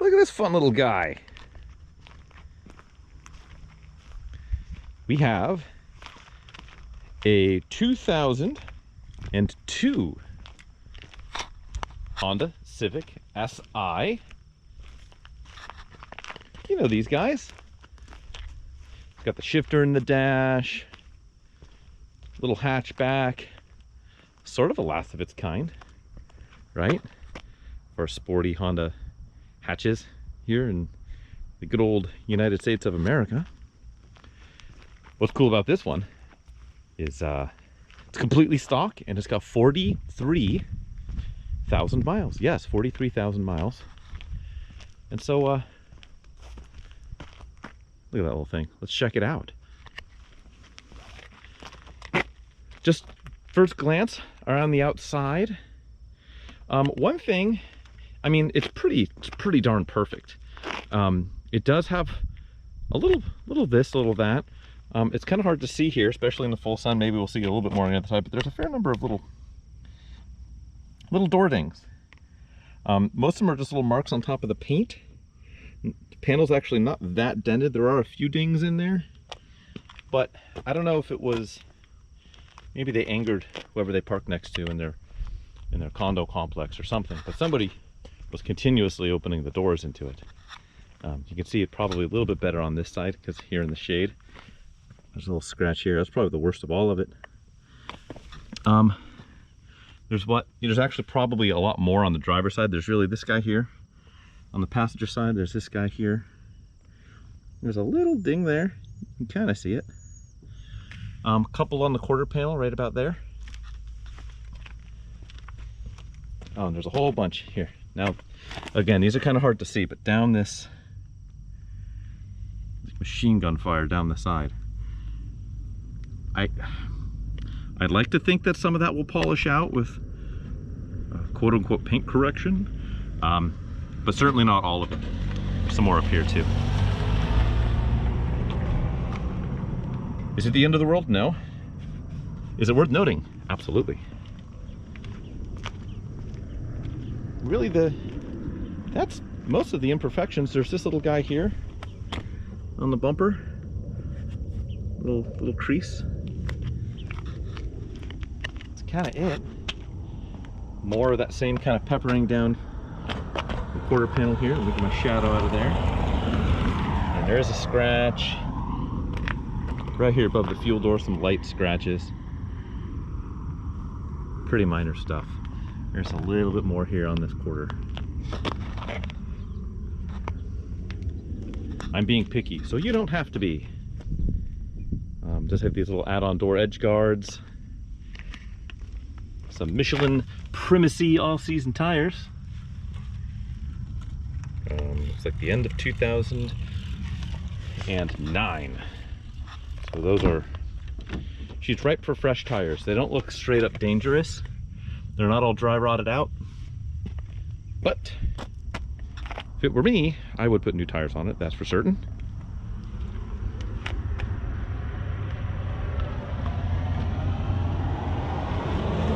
Look at this fun little guy. We have a 2002 Honda Civic SI. You know these guys. It's got the shifter in the dash, little hatchback, sort of a last of its kind, right? For sporty Honda hatches here in the good old United States of America. What's cool about this one is it's completely stock and it's got 43,000 miles. Yes, 43,000 miles. And so look at that little thing. Let's check it out. Just first glance around the outside. One thing, I mean, it's pretty darn perfect. It does have a little this, a little that. It's kind of hard to see here, especially in the full sun. Maybe we'll see a little bit more on the other side, but there's a fair number of little door dings. Most of them are just little marks on top of the paint. The panel's actually not that dented. There are a few dings in there, but I don't know if it was, maybe they angered whoever they parked next to in their condo complex or something, but somebody was continuously opening the doors into it. You can see it probably a little bit better on this side because here in the shade there's a little scratch here. That's probably the worst of all of it. There's actually probably a lot more on the driver's side. There's really this guy here. On the passenger side, there's this guy here. There's a little ding there. You can kind of see it. A couple on the quarter panel right about there. Oh, and there's a whole bunch here. Now, again, these are kind of hard to see, but down this machine gun fire down the side. I'd like to think that some of that will polish out with quote-unquote paint correction, but certainly not all of it. There's some more up here too. Is it the end of the world? No. Is it worth noting? Absolutely. Really, that's most of the imperfections. There's this little guy here on the bumper, little crease. That's kind of it. More of that same kind of peppering down the quarter panel here. Look at my shadow out of there. And there's a scratch right here above the fuel door. Some light scratches. Pretty minor stuff. There's a little bit more here on this quarter. I'm being picky, so you don't have to be. Just have these little add-on door edge guards. Some Michelin Primacy all-season tires. Looks like the end of 2009. So those are, she's ripe for fresh tires. They don't look straight up dangerous. They're not all dry rotted out. But if it were me, I would put new tires on it, that's for certain.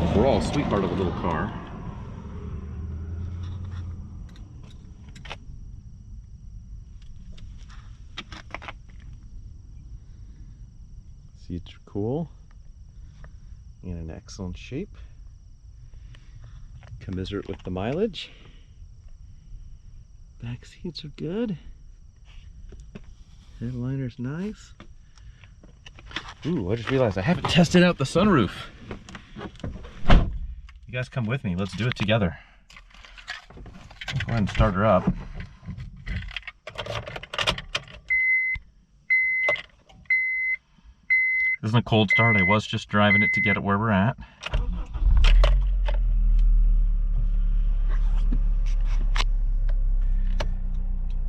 Overall, sweetheart of a little car. Seats are cool. In an excellent shape. Commiserate with the mileage. Back seats are good. Headliner's nice. Ooh, I just realized I haven't tested out the sunroof. You guys come with me, let's do it together. Go ahead and start her up. This isn't a cold start, I was just driving it to get it where we're at.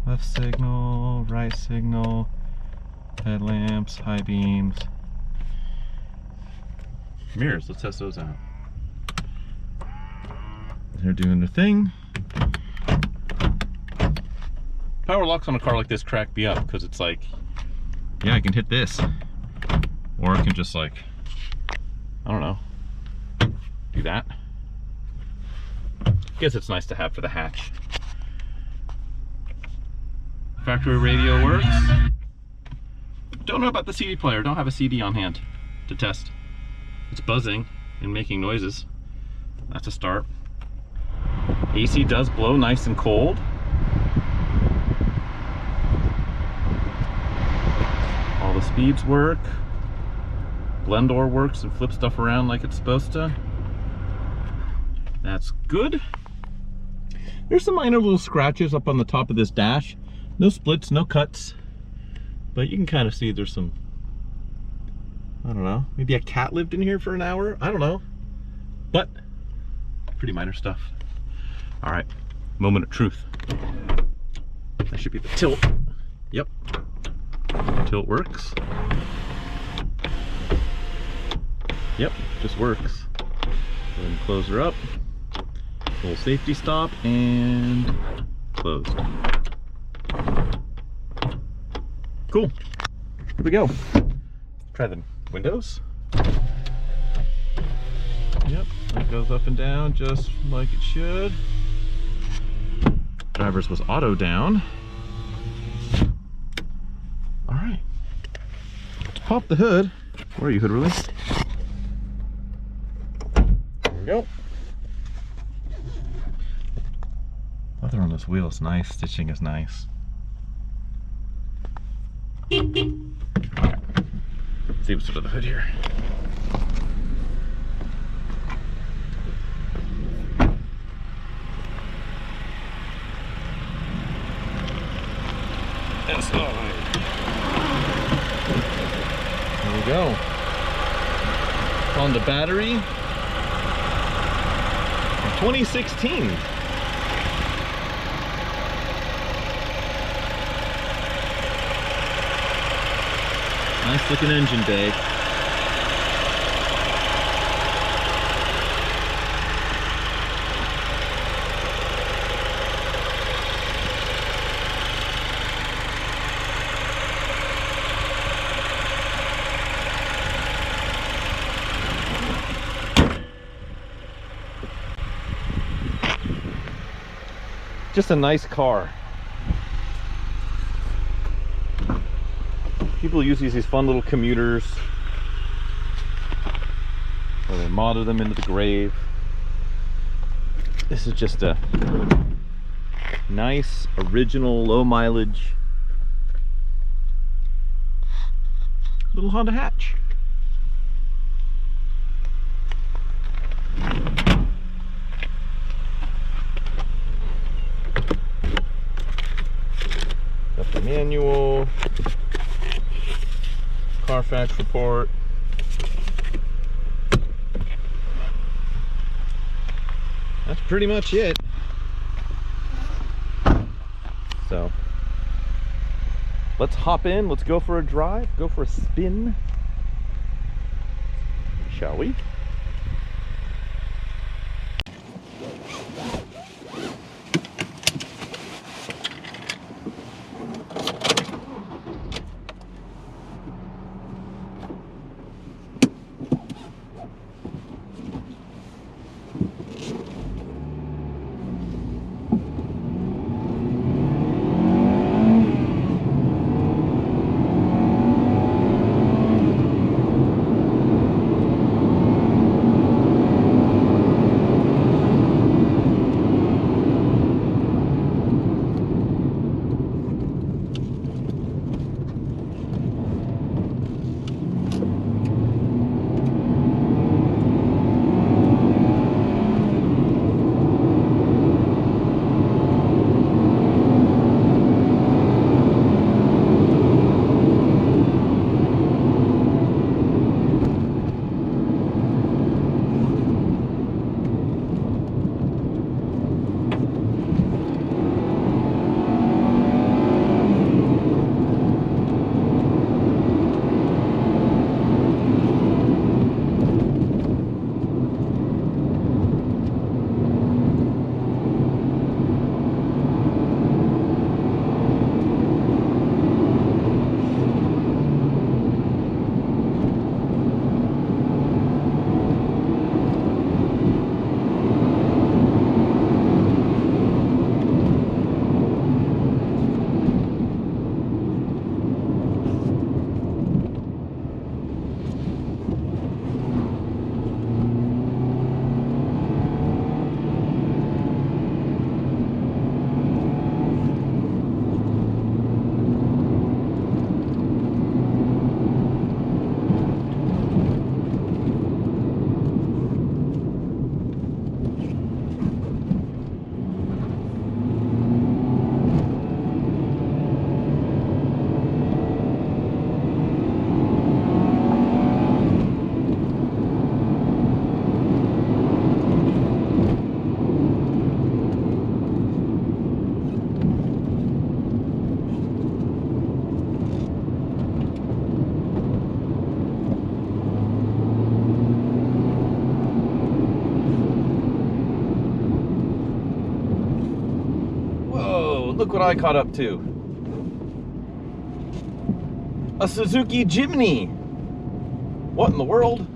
Left signal, right signal, headlamps, high beams. Mirrors, let's test those out. They're doing their thing. Power locks on a car like this crack me up because it's like, yeah, I can hit this. Or I can just like, I don't know, do that. Guess it's nice to have for the hatch. Factory radio works. Don't know about the CD player. Don't have a CD on hand to test. It's buzzing and making noises. That's a start. AC does blow nice and cold. All the speeds work. Blendor works and flips stuff around like it's supposed to. That's good. There's some minor little scratches up on the top of this dash. No splits, no cuts. But you can kind of see there's some, I don't know, maybe a cat lived in here for an hour? I don't know. But, pretty minor stuff. All right, moment of truth. That should be the tilt. Yep, tilt works. Yep, just works. Go ahead and close her up. Little safety stop and closed. Cool. Here we go. Try the windows. Yep, that goes up and down just like it should. Driver's was auto down. All right. Pop the hood. Where are you, hood release? There we go. Leather on this wheel is nice. Stitching is nice. Okay. Let's see what's under the hood here. SI. There we go. On the battery. 2016. Nice looking engine bay. Just a nice car. People use these fun little commuters, or they modder them into the grave. This is just a nice, original, low mileage little Honda hatch. Got the manual. Carfax report. That's pretty much it. So let's hop in, let's go for a drive, go for a spin, shall we? look what I caught up to. A Suzuki Jimny. What in the world?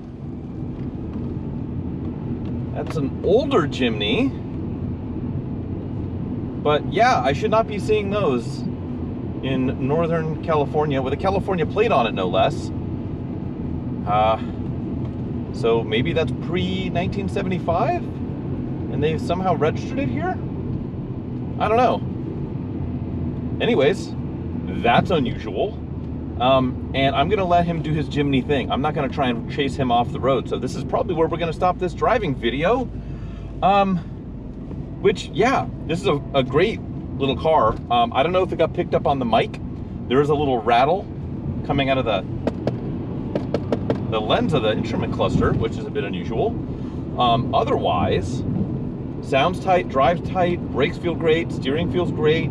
That's an older Jimny. But yeah, I should not be seeing those in Northern California with a California plate on it, no less. So maybe that's pre-1975 and they somehow registered it here? I don't know. Anyways, that's unusual. And I'm gonna let him do his Jimny thing. I'm not gonna try and chase him off the road. So this is probably where we're gonna stop this driving video. Which, yeah, this is a great little car. I don't know if it got picked up on the mic. There is a little rattle coming out of the lens of the instrument cluster, which is a bit unusual. Otherwise, sounds tight, drives tight, brakes feel great, steering feels great.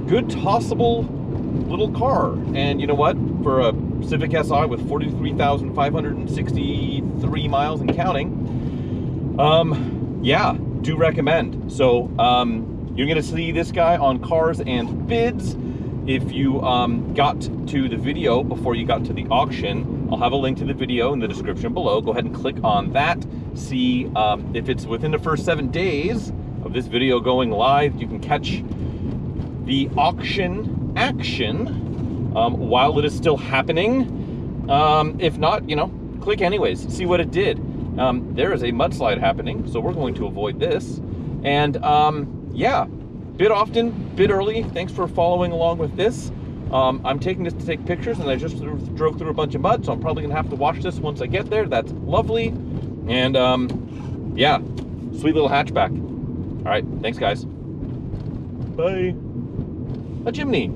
Good tossable little car. And you know what? For a Civic SI with 43,563 miles and counting, yeah, do recommend. So you're gonna see this guy on Cars and Bids. If you got to the video before you got to the auction, I'll have a link to the video in the description below. Go ahead and click on that. See if it's within the first 7 days of this video going live, you can catch the auction action while it is still happening. If not, you know, click anyways, see what it did. There is a mudslide happening, so we're going to avoid this. And yeah, bid often, bid early. Thanks for following along with this. I'm taking this to take pictures, and I just drove through a bunch of mud, so I'm probably gonna have to watch this once I get there. That's lovely. And yeah, sweet little hatchback. All right, thanks guys. Bye. A Jimny.